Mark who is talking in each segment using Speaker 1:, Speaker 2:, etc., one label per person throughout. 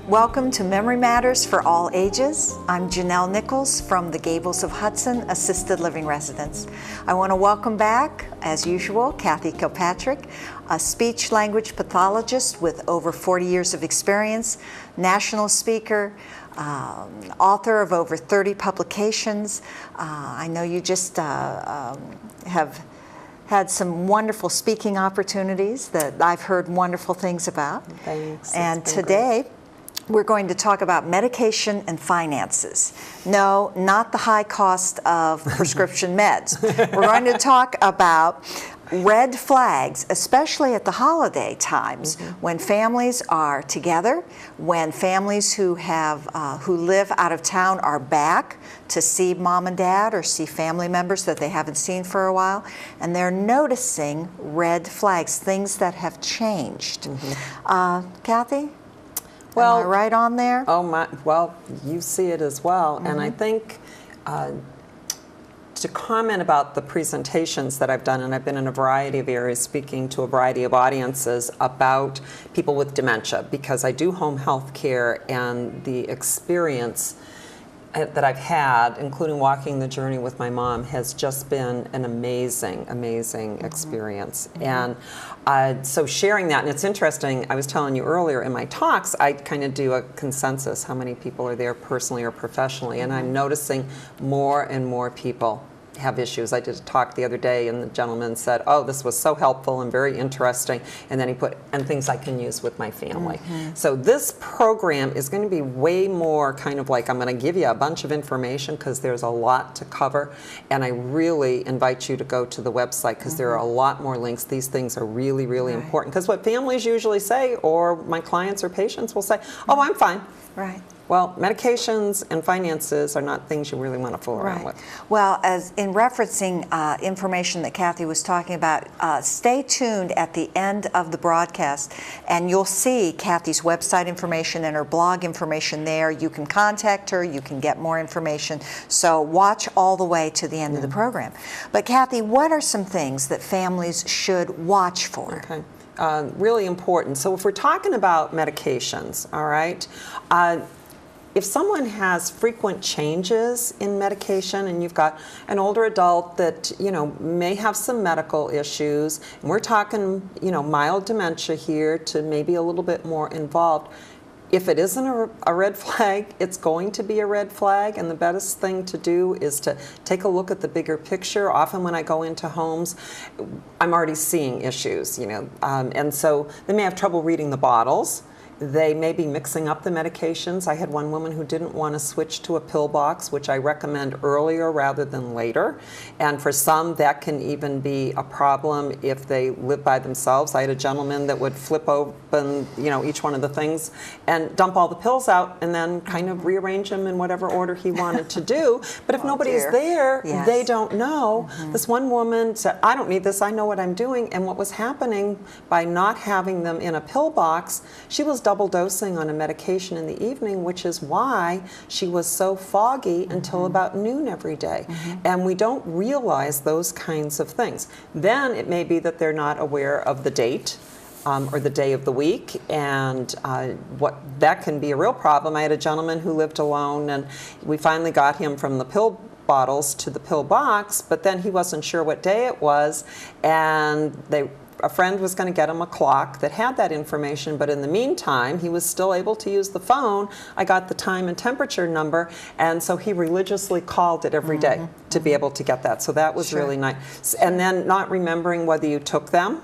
Speaker 1: Welcome to Memory Matters for All Ages. I'm Janelle Nichols from the Gables of Hudson Assisted Living Residence. I want to welcome back, as usual, Kathy Kilpatrick, a speech-language pathologist with over 40 years of experience, national speaker, author of over 30 publications. I know you just have had some wonderful speaking opportunities that I've heard wonderful things about.
Speaker 2: Thanks.
Speaker 1: And today, we're going to talk about medication and finances. No, not the high cost of prescription meds. We're going to talk about red flags, especially at the holiday times, when families are together, when families who live out of town are back to see mom and dad or see family members that they haven't seen for a while, and they're noticing red flags, things that have changed. Kathy?
Speaker 2: Well,
Speaker 1: am I right on there?
Speaker 2: Oh my! Well, you see it as well, and I think to comment about the presentations that I've done, and I've been in a variety of areas speaking to a variety of audiences about people with dementia, because I do home health care, and the experience that I've had, including walking the journey with my mom, has just been an amazing, amazing experience. And so sharing that, and it's interesting, I was telling you earlier in my talks, I kind of do a consensus, how many people are there personally or professionally, and I'm noticing more and more people have issues. I did a talk the other day, and the gentleman said, oh, this was so helpful and very interesting, and then he put, and things I can use with my family. So this program is going to be way more kind of like, I'm going to give you a bunch of information because there's a lot to cover, and I really invite you to go to the website because there are a lot more links. These things are really, really important, because what families usually say, or my clients or patients will say, oh, I'm fine.
Speaker 1: Right.
Speaker 2: Well, medications and finances are not things you really want to fool around with.
Speaker 1: Well, as in referencing information that Kathy was talking about, stay tuned at the end of the broadcast, and you'll see Kathy's website information and her blog information there. You can contact her, you can get more information. So watch all the way to the end of the program. But Kathy, what are some things that families should watch for?
Speaker 2: Okay. Really important. So if we're talking about medications, all right, if someone has frequent changes in medication, and you've got an older adult that, you know, may have some medical issues, and we're talking, you know, mild dementia here to maybe a little bit more involved, if it isn't a red flag, it's going to be a red flag, and the best thing to do is to take a look at the bigger picture. Often when I go into homes, I'm already seeing issues, you know, and so they may have trouble reading the bottles. They may be mixing up the medications. I had one woman who didn't want to switch to a pill box, which I recommend earlier rather than later. And for some, that can even be a problem if they live by themselves. I had a gentleman that would flip open, you know, each one of the things and dump all the pills out and then kind of rearrange them in whatever order he wanted to do. But if nobody's there, they don't know. This one woman said, I don't need this, I know what I'm doing. And what was happening by not having them in a pill box, she was double dosing on a medication in the evening, which is why she was so foggy until about noon every day. And we don't realize those kinds of things. Then it may be that they're not aware of the date or the day of the week, and what that can be a real problem. I had a gentleman who lived alone, and we finally got him from the pill bottles to the pill box, but then he wasn't sure what day it was, and a friend was going to get him a clock that had that information, but in the meantime, he was still able to use the phone. I got the time and temperature number, and so he religiously called it every day to be able to get that. So that was really nice. And then not remembering whether you took them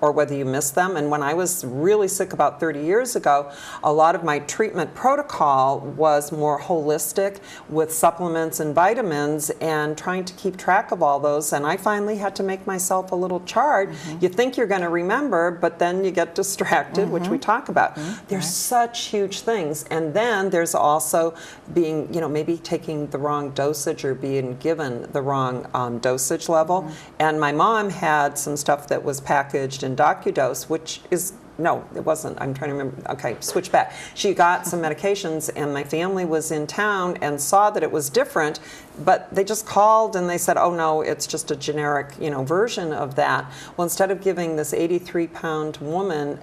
Speaker 2: or whether you missed them. And when I was really sick about 30 years ago, a lot of my treatment protocol was more holistic with supplements and vitamins and trying to keep track of all those. And I finally had to make myself a little chart. You think you're going to remember, but then you get distracted, which we talk about. There's such huge things. And then there's also being, you know, maybe taking the wrong dosage or being given the wrong dosage level. And my mom had some stuff that was packaged in DocuDose, which is, no, it wasn't. I'm trying to remember. Okay, switch back. She got some medications, and my family was in town and saw that it was different, but they just called and they said, oh no, it's just a generic, you know, version of that. Well, instead of giving this 83-pound woman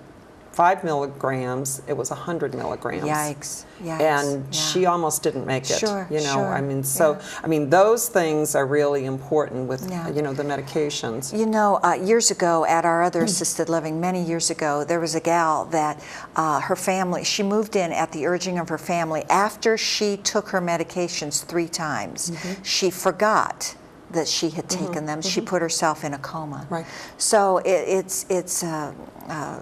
Speaker 2: 5 milligrams, it was 100 milligrams.
Speaker 1: Yikes. Yikes.
Speaker 2: And she almost didn't make it.
Speaker 1: Sure,
Speaker 2: you know,
Speaker 1: sure.
Speaker 2: I mean, so, I mean, those things are really important with, you know, the medications.
Speaker 1: You know, years ago at our other assisted living, many years ago, there was a gal that her family, she moved in at the urging of her family after she took her medications 3 times. She forgot that she had taken them. She put herself in a coma.
Speaker 2: Right.
Speaker 1: So it's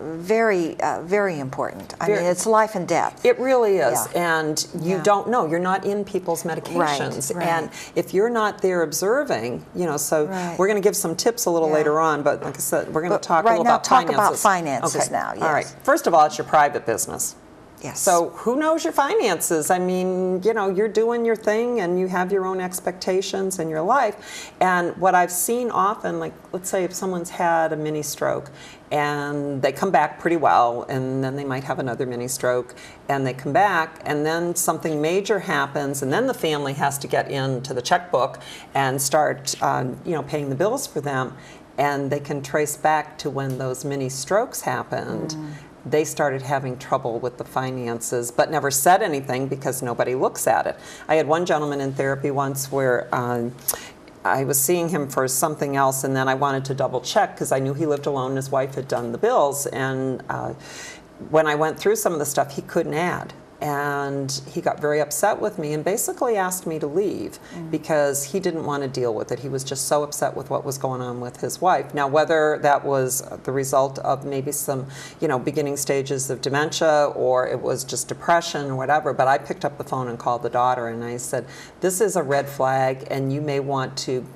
Speaker 1: very, very important. I mean, it's life and death.
Speaker 2: It really is. And you don't know. You're not in people's medications.
Speaker 1: Right.
Speaker 2: And if you're not there observing, you know, so we're going to give some tips a little later on, but like I said, we're going to talk a little about finances.
Speaker 1: Right now, talk about finances now. Yes.
Speaker 2: All right. First of all, it's your private business.
Speaker 1: Yes.
Speaker 2: So who knows your finances? I mean, you know, you're doing your thing and you have your own expectations in your life. And what I've seen often, like let's say if someone's had a mini stroke and they come back pretty well, and then they might have another mini stroke and they come back, and then something major happens, and then the family has to get into the checkbook and start you know, paying the bills for them, and they can trace back to when those mini strokes happened. They started having trouble with the finances, but never said anything because nobody looks at it. I had one gentleman in therapy once where I was seeing him for something else, and then I wanted to double check because I knew he lived alone and his wife had done the bills. And when I went through some of the stuff, he couldn't add. And he got very upset with me and basically asked me to leave because he didn't want to deal with it. He was just so upset with what was going on with his wife. Now, whether that was the result of maybe some, you know, beginning stages of dementia or it was just depression or whatever, but I picked up the phone and called the daughter and I said, this is a red flag and you may want to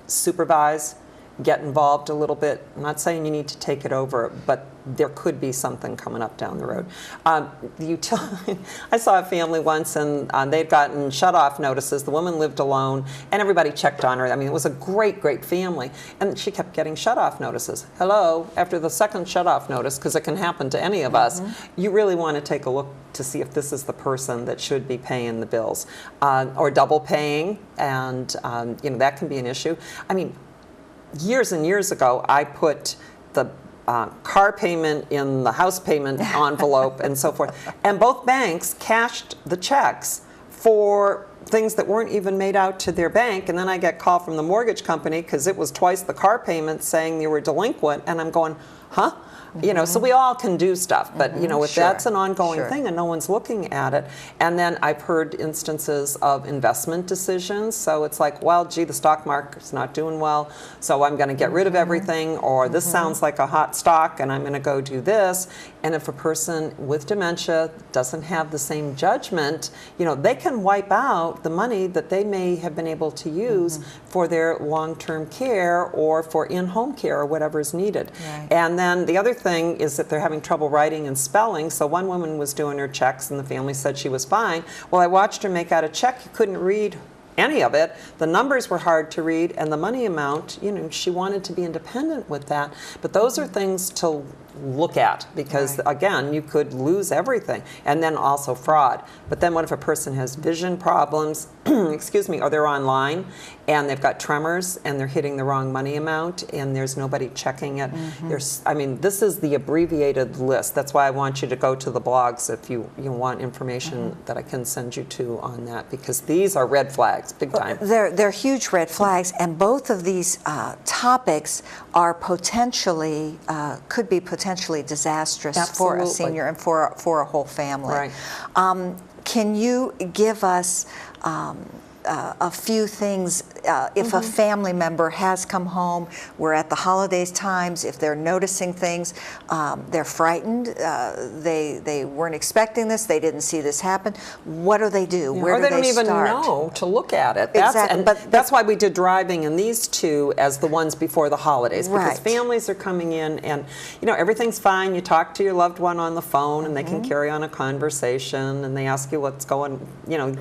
Speaker 2: supervise, get involved a little bit. I'm not saying you need to take it over, but there could be something coming up down the road. I saw a family once and they'd gotten shut-off notices. The woman lived alone and everybody checked on her. I mean, it was a great, great family. And she kept getting shut-off notices. Hello, after the second shut-off notice, because it can happen to any of us, you really want to take a look to see if this is the person that should be paying the bills or double paying, and you know, that can be an issue. I mean, years and years ago, I put the car payment in the house payment envelope and so forth. And both banks cashed the checks for things that weren't even made out to their bank. And then I get a call from the mortgage company because it was twice the car payment saying they were delinquent. And I'm going, huh? You know, so we all can do stuff, but you know, if that's an ongoing thing and no one's looking at it. And then I've heard instances of investment decisions. So it's like, well, gee, the stock market's not doing well, so I'm going to get rid of everything, or this sounds like a hot stock and I'm going to go do this. And if a person with dementia doesn't have the same judgment, you know, they can wipe out the money that they may have been able to use for their long-term care or for in-home care or whatever is needed. And then the other thing is that they're having trouble writing and spelling. So one woman was doing her checks and the family said she was fine. Well, I watched her make out a check. You couldn't read any of it. The numbers were hard to read, and the money amount, you know, she wanted to be independent with that. But those are things to look at because, again, you could lose everything. And then also fraud. But then what if a person has vision problems, excuse me, or they're online and they've got tremors and they're hitting the wrong money amount and there's nobody checking it? There's, I mean, this is the abbreviated list. That's why I want you to go to the blogs if you want information that I can send you to on that, because these are red flags, big time.
Speaker 1: They're huge red flags, and both of these topics are potentially, could be potentially disastrous for a senior and for a whole family. Can you give us a few things if a family member has come home, we're at the holidays times, if they're noticing things, they're frightened, they weren't expecting this, they didn't see this happen, what do they do? Where
Speaker 2: or
Speaker 1: do
Speaker 2: they don't
Speaker 1: they
Speaker 2: even
Speaker 1: start?
Speaker 2: know to look at it.
Speaker 1: Exactly.
Speaker 2: But that's why we did driving in these two as the ones before the holidays, because families are coming in and, you know, everything's fine. You talk to your loved one on the phone and they can carry on a conversation and they ask you what's going, you know,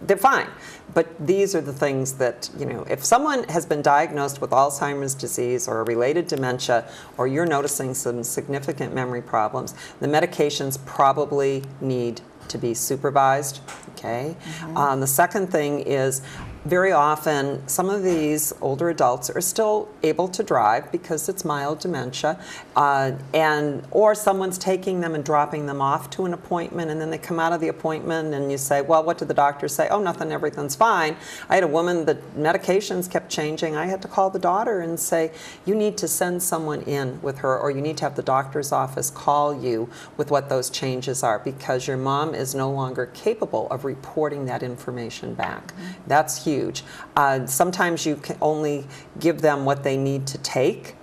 Speaker 2: they're fine. But these are the things that, you know, if someone has been diagnosed with Alzheimer's disease or a related dementia, or you're noticing some significant memory problems, the medications probably need to be supervised, okay? The second thing is very often, some of these older adults are still able to drive because it's mild dementia, or someone's taking them and dropping them off to an appointment, and then they come out of the appointment and you say, well, what did the doctor say? Oh, nothing, everything's fine. I had a woman, the medications kept changing. I had to call the daughter and say, you need to send someone in with her, or you need to have the doctor's office call you with what those changes are, because your mom is no longer capable of reporting that information back. That's huge. Sometimes you can only give them what they need to take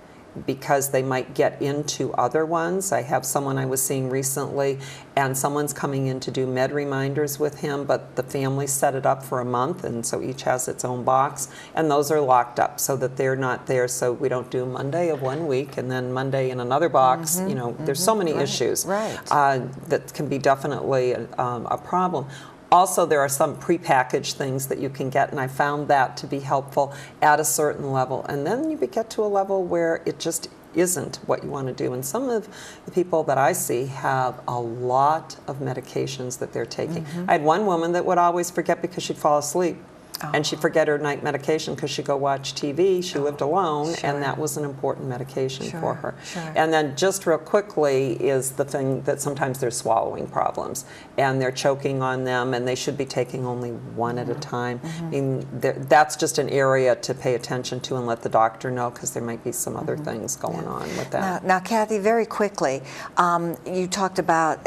Speaker 2: because they might get into other ones. I have someone I was seeing recently, and someone's coming in to do med reminders with him, but the family set it up for a month, and so each has its own box, and those are locked up so that they're not there, so we don't do Monday of one week and then Monday in another box. You know, there's so many issues that can be definitely a problem. Also, there are some prepackaged things that you can get, and I found that to be helpful at a certain level. And then you get to a level where it just isn't what you want to do. And some of the people that I see have a lot of medications that they're taking. I had one woman that would always forget because she'd fall asleep. And she'd forget her night medication because she'd go watch TV. She lived alone, and that was an important medication for her. And then just real quickly is the thing that sometimes they're swallowing problems, and they're choking on them, and they should be taking only one at a time. I mean, that's just an area to pay attention to and let the doctor know, because there might be some other things going on with that.
Speaker 1: Now, Kathy, very quickly, you talked about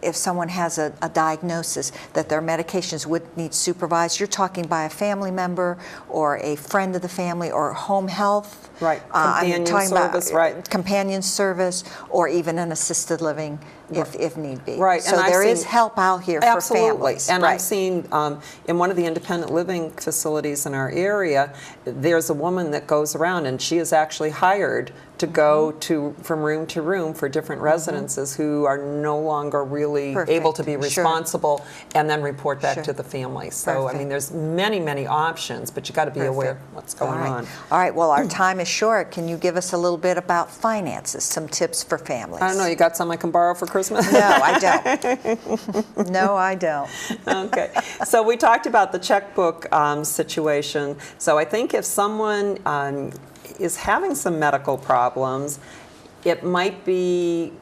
Speaker 1: if someone has a diagnosis that their medications would need supervised. You're talking by a family member or a friend of the family or home health.
Speaker 2: Companion service,
Speaker 1: companion service, or even an assisted living if need be. So
Speaker 2: and
Speaker 1: there is help out here for families.
Speaker 2: And I've seen in one of the independent living facilities in our area, there's a woman that goes around, and she is actually hired to go from room to room for different residences who are no longer really able to be responsible and then report back to the family. So I mean, there's many options, but you got to be aware of what's going on.
Speaker 1: All right, well, our time is short. Can you give us a little bit about finances, some tips for families?
Speaker 2: I don't know, you got some I can borrow for Christmas?
Speaker 1: No, I don't. No, I don't.
Speaker 2: Okay, so we talked about the checkbook situation. So I think if someone is having some medical problems, it might be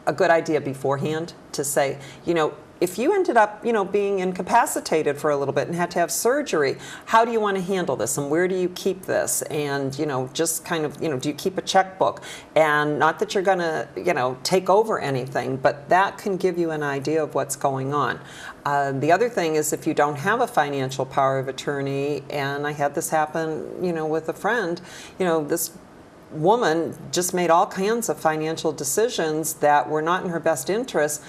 Speaker 2: a good idea beforehand to say, you know, if you ended up, you know, being incapacitated for a little bit and had to have surgery, how do you want to handle this, and where do you keep this? And, you know, just kind of, you know, do you keep a checkbook? And not that you're going to, you know, take over anything, but that can give you an idea of what's going on. The other thing is, if you don't have a financial power of attorney, and I had this happen, you know, with a friend, you know, this woman just made all kinds of financial decisions that were not in her best interest,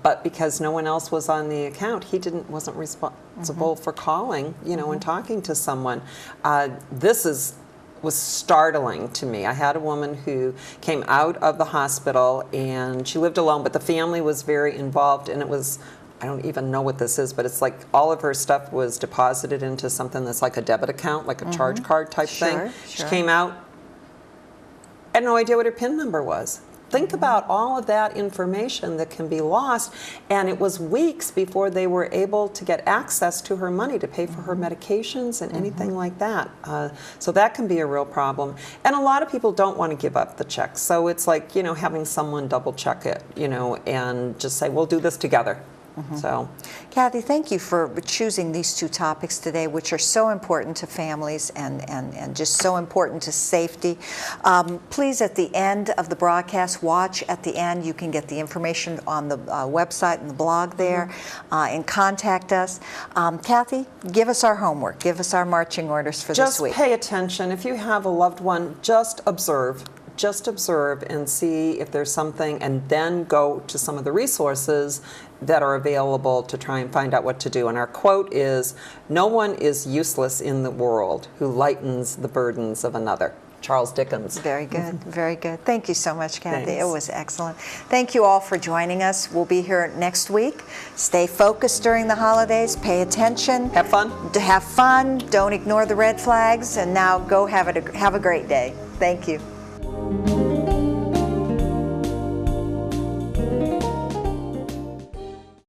Speaker 2: but because no one else was on the account, he wasn't responsible for calling, you know, and talking to someone. Was startling to me. I had a woman who came out of the hospital, and she lived alone, but the family was very involved, and it was, I don't even know what this is, but it's like all of her stuff was deposited into something that's like a debit account, like a charge card type thing. She came out, I had no idea what her PIN number was. Think about all of that information that can be lost, and it was weeks before they were able to get access to her money to pay for her medications and anything like that. So that can be a real problem. And a lot of people don't want to give up the checks. So it's like, you know, having someone double check it, you know, and just say, we'll do this together. So,
Speaker 1: Kathy, thank you for choosing these two topics today, which are so important to families and just so important to safety. Please, at the end of the broadcast, watch at the end. You can get the information on the website and the blog there, and contact us. Kathy, give us our homework. Give us our marching orders for this week.
Speaker 2: Just pay attention. If you have a loved one, just observe. Just observe and see if there's something, and then go to some of the resources that are available to try and find out what to do. And our quote is, "No one is useless in the world who lightens the burdens of another." Charles Dickens.
Speaker 1: Very good, very good. Thank you so much, Kathy.
Speaker 2: Thanks.
Speaker 1: It was excellent. Thank you all for joining us. We'll be here next week. Stay focused during the holidays. Pay attention.
Speaker 2: Have fun.
Speaker 1: Have fun. Don't ignore the red flags. And now go have a great day. Thank you.